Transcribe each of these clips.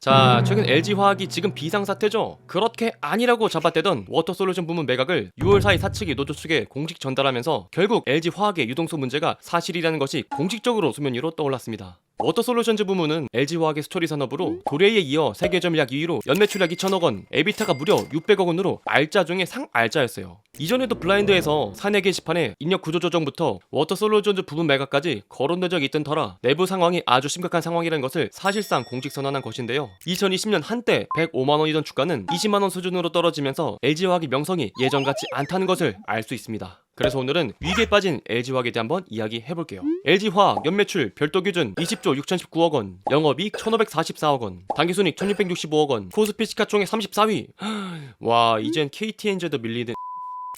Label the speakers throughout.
Speaker 1: 자, 최근 LG화학이 지금 비상사태죠? 그렇게 아니라고 잡아대던 워터솔루션 부문 매각을 6월 4일 사측이 노조 측에 공식 전달하면서 결국 LG화학의 유동성 문제가 사실이라는 것이 공식적으로 수면 위로 떠올랐습니다. 워터솔루션즈 부문은 LG화학의 스토리 산업으로 도레이에 이어 세계점 약 2위로 연매출 약 2천억원, 에비타가 무려 600억원으로 알짜 중에 상알짜였어요. 이전에도 블라인드에서 사내 게시판에 인력 구조 조정부터 워터솔루션즈 부분 매각까지 거론된 적이 있던 터라 내부 상황이 아주 심각한 상황이라는 것을 사실상 공식 선언한 것인데요. 2020년 한때 105만원이던 주가는 20만원 수준으로 떨어지면서 LG화학의 명성이 예전 같지 않다는 것을 알 수 있습니다. 그래서 오늘은 위기에 빠진 LG화학에 대해 한번 이야기해볼게요. LG화학 연매출 별도 기준 20조 6019억원, 영업이익 1544억원, 당기순이익 1665억원, 코스피 시가총액 34위. 와, 이젠 KTNG도 밀리는.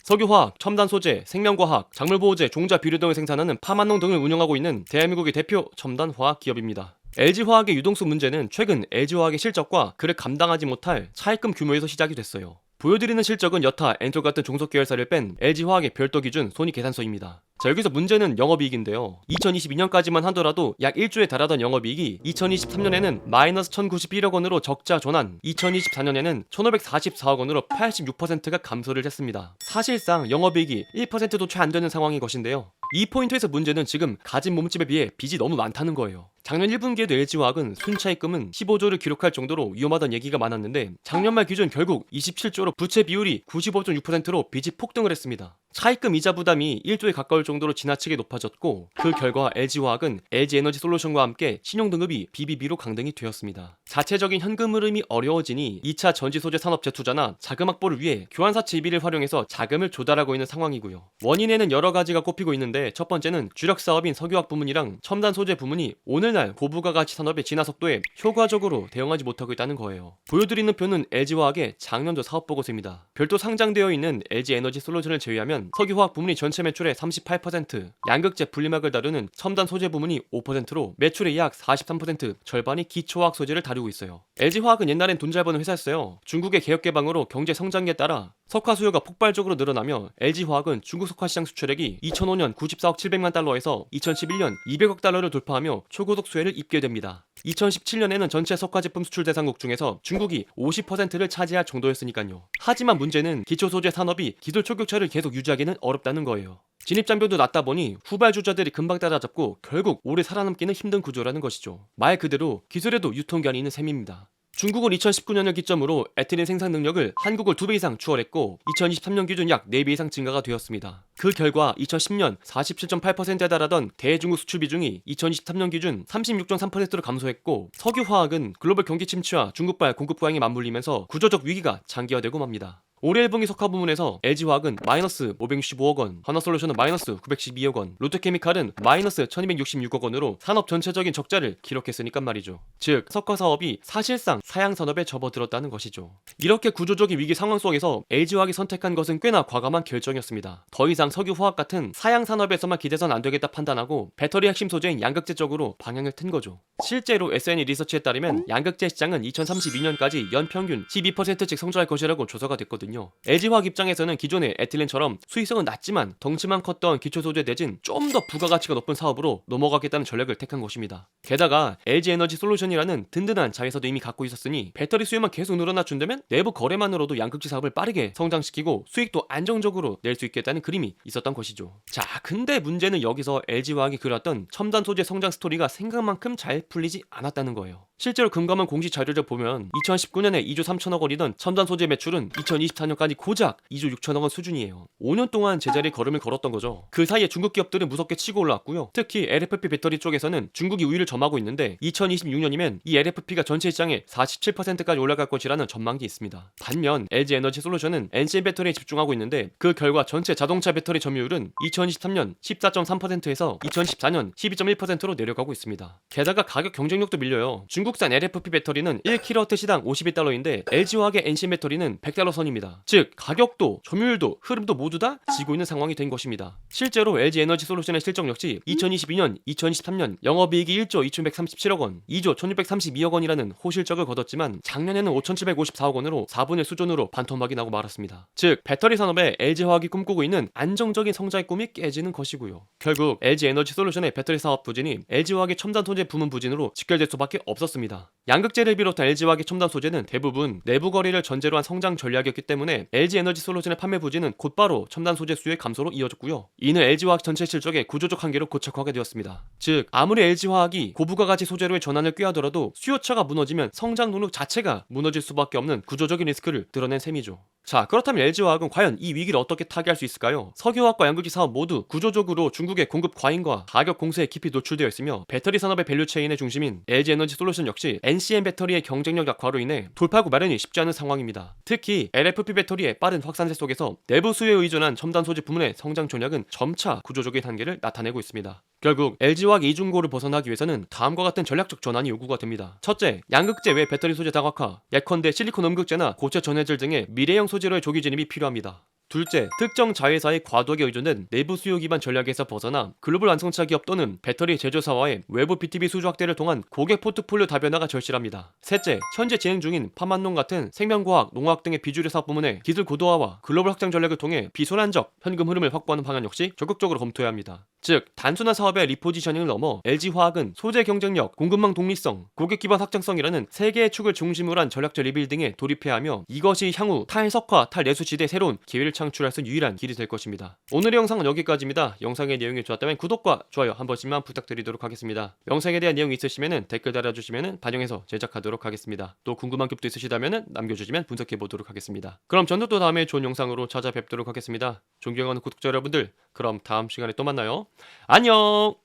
Speaker 1: 석유화학, 첨단소재, 생명과학, 작물보호제, 종자 비료 등을 생산하는 파만농 등을 운영하고 있는 대한민국의 대표 첨단화학 기업입니다. LG화학의 유동성 문제는 최근 LG화학의 실적과 그를 감당하지 못할 차입금 규모에서 시작이 됐어요. 보여드리는 실적은 여타 엔솔 같은 종속 계열사를 뺀 LG화학의 별도 기준 손익계산서입니다. 자, 여기서 문제는 영업이익인데요. 2022년까지만 하더라도 약 1조에 달하던 영업이익이 2023년에는 마이너스 1091억원으로 적자 전환, 2024년에는 1544억원으로 86%가 감소를 했습니다. 사실상 영업이익이 1%도 채 안 되는 상황인 것인데요. 이 포인트에서 문제는 지금 가진 몸집에 비해 빚이 너무 많다는 거예요. 작년 1분기에도 LG화학은 순차입금은 15조를 기록할 정도로 위험하다는 얘기가 많았는데 작년 말 기준 결국 27조로 부채 비율이 95.6%로 빚이 폭등을 했습니다. 차입금 이자 부담이 1조에 가까울 정도로 지나치게 높아졌고 그 결과 LG화학은 LG에너지솔루션과 함께 신용등급이 BBB로 강등이 되었습니다. 자체적인 현금 흐름이 어려워지니 2차 전지소재 산업 재투자나 자금 확보를 위해 교환사채 EB를 활용해서 자금을 조달하고 있는 상황이고요. 원인에는 여러 가지가 꼽히고 있는데 첫 번째는 주력 사업인 석유화학 부문이랑 첨단 소재 부문이 오늘날 고부가 가치 산업의 진화 속도에 효과적으로 대응하지 못하고 있다는 거예요. 보여드리는 표는 LG화학의 작년도 사업 보고서입니다. 별도 상장되어 있는 LG에너지솔루션을 제외하면 석유화학 부문이 전체 매출의 38%, 양극재 분리막을 다루는 첨단 소재 부문이 5%로 매출의 약 43%, 절반이 기초화학 소재를 다루고 있어요. LG화학은 옛날엔 돈 잘 버는 회사였어요. 중국의 개혁 개방으로 경제 성장에 따라 석화 수요가 폭발적으로 늘어나며 LG화학은 중국 석화 시장 수출액이 2005년 94억 700만 달러에서 2011년 200억 달러를 돌파하며 초고속 수혜를 입게 됩니다. 2017년에는 전체 석화 제품 수출 대상국 중에서 중국이 50%를 차지할 정도였으니까요. 하지만 문제는 기초소재 산업이 기술 초격차를 계속 유지하기는 어렵다는 거예요. 진입장벽도 낮다 보니 후발주자들이 금방 따라잡고 결국 오래 살아남기는 힘든 구조라는 것이죠. 말 그대로 기술에도 유통기한이 있는 셈입니다. 중국은 2019년을 기점으로 에틸렌 생산 능력을 한국을 2배 이상 추월했고 2023년 기준 약 4배 이상 증가가 되었습니다. 그 결과 2010년 47.8%에 달하던 대중국 수출 비중이 2023년 기준 36.3%로 감소했고 석유화학은 글로벌 경기 침체와 중국발 공급 과잉에 맞물리면서 구조적 위기가 장기화되고 맙니다. 올해 1분기 석화 부문에서 LG화학은 마이너스 565억원, 하나솔루션은 마이너스 912억원, 롯데케미칼은 마이너스 1266억원으로 산업 전체적인 적자를 기록했으니까 말이죠. 즉 석화 사업이 사실상 사양산업에 접어들었다는 것이죠. 이렇게 구조적인 위기 상황 속에서 LG화학이 선택한 것은 꽤나 과감한 결정이었습니다. 더 이상 석유화학 같은 사양산업에서만 기대선 안되겠다 판단하고 배터리 핵심 소재인 양극재 쪽으로 방향을 튼 거죠. 실제로 SNE 리서치에 따르면 양극재 시장은 2032년까지 연평균 12%씩 성장할 것이라고 조사가 됐거든요. LG화학 입장에서는 기존의 에틸렌처럼 수익성은 낮지만 덩치만 컸던 기초소재 대진 좀 더 부가가치가 높은 사업으로 넘어가겠다는 전략을 택한 것입니다. 게다가 LG에너지솔루션이라는 든든한 자회사도 이미 갖고 있었으니 배터리 수요만 계속 늘어나준다면 내부 거래만으로도 양극재 사업을 빠르게 성장시키고 수익도 안정적으로 낼 수 있겠다는 그림이 있었던 것이죠. 자, 근데 문제는 여기서 LG화학이 그렸던 첨단 소재 성장 스토리가 생각만큼 잘 풀리지 않았다는 거예요. 실제로 금감원 공식 자료를 보면 2019년에 2조 3천억 원이던 첨단 소재 매출은 2024년까지 고작 2조 6천억 원 수준이에요. 5년 동안 제자리에 걸음을 걸었던 거죠. 그 사이에 중국 기업들은 무섭게 치고 올라왔고요. 특히 LFP 배터리 쪽에서는 중국이 우위를 점하고 있는데 2026년이면 이 LFP가 전체 시장의 47%까지 올라갈 것이라는 전망이 있습니다. 반면 LG에너지솔루션은 NCM 배터리에 집중하고 있는데 그 결과 전체 자동차 배터리 점유율은 2023년 14.3%에서 2014년 12.1%로 내려가고 있습니다. 게다가 가격 경쟁력도 밀려요. 중국산 LFP 배터리는 1kW 시당 51달러인데 LG화학의 NCM 배터리는 100달러 선입니다. 있습니다. 즉 가격도 점유율도 흐름도 모두 다 지고 있는 상황이 된 것입니다. 실제로 LG 에너지 솔루션의 실적 역시 2022년, 2023년 영업이익이 1조 2137억 원, 2조 1632억 원이라는 호실적을 거뒀지만 작년에는 5754억 원으로 4분의 수준으로 반토막이 나고 말았습니다. 즉 배터리 산업에 LG화학이 꿈꾸고 있는 안정적인 성장의 꿈이 깨지는 것이고요. 결국 LG 에너지 솔루션의 배터리 사업 부진이 LG화학의 첨단 소재 부문 부진으로 직결될 수밖에 없었습니다. 양극재를 비롯한 LG화학의 첨단 소재는 대부분 내부 거래를 전제로 한 성장 전략이었기 때문에 LG 에너지 솔루션의 판매 부진은 곧바로 첨단 소재 수요의 감소로 이어졌고요. 이는 LG화학 전체 실적의 구조적 한계로 고착화가 되었습니다. 즉 아무리 LG화학이 고부가가치 소재로의 전환을 꾀하더라도 수요처가 무너지면 성장 동력 자체가 무너질 수밖에 없는 구조적인 리스크를 드러낸 셈이죠. 자, 그렇다면 LG화학은 과연 이 위기를 어떻게 타개할 수 있을까요? 석유화학과 양극재 사업 모두 구조적으로 중국의 공급 과잉과 가격 공세에 깊이 노출되어 있으며 배터리 산업의 밸류체인의 중심인 LG 에너지 솔루션 역시 NCM 배터리의 경쟁력 약화로 인해 돌파구 마련이 쉽지 않은 상황입니다. 특히 LFP 배터리의 빠른 확산세 속에서 내부 수요에 의존한 첨단 소재 부문의 성장 전략은 점차 구조적인 한계를 나타내고 있습니다. 결국 LG화학 이중고를 벗어나기 위해서는 다음과 같은 전략적 전환이 요구가 됩니다. 첫째, 양극재 외 배터리 소재 다각화, 예컨대 실리콘 음극재나 고체 전해질 등의 미래형 소재로의 조기 진입이 필요합니다. 둘째, 특정 자회사의 과도하게 의존된 내부 수요 기반 전략에서 벗어나 글로벌 완성차 기업 또는 배터리 제조사와의 외부 BTB 수주 확대를 통한 고객 포트폴리오 다변화가 절실합니다. 셋째, 현재 진행 중인 파만농 같은 생명과학, 농화학 등의 비주류 사업 부문의 기술 고도화와 글로벌 확장 전략을 통해 비순환적 현금 흐름을 확보하는 방안 역시 적극적으로 검토해야 합니다. 즉, 단순한 사업의 리포지셔닝을 넘어 LG화학은 소재 경쟁력, 공급망 독립성, 고객 기반 확장성이라는 세 개의 축을 중심으로 한 전략적 리빌딩에 돌입해야 하며 이것이 향후 탈석화, 탈내수 시대의 새로운 기회를 창출할 수 있는 유일한 길이 될 것입니다. 오늘의 영상은 여기까지입니다. 영상의 내용이 좋았다면 구독과 좋아요 한 번씩만 부탁드리도록 하겠습니다. 영상에 대한 내용이 있으시면 댓글 달아주시면 반영해서 제작하도록 하겠습니다. 또 궁금한 겹도 있으시다면 남겨주시면 분석해보도록 하겠습니다. 그럼 저는 또 다음에 좋은 영상으로 찾아뵙도록 하겠습니다. 존경하는 구독자 여러분들, 그럼 다음 시간에 또 만나요. 안녕!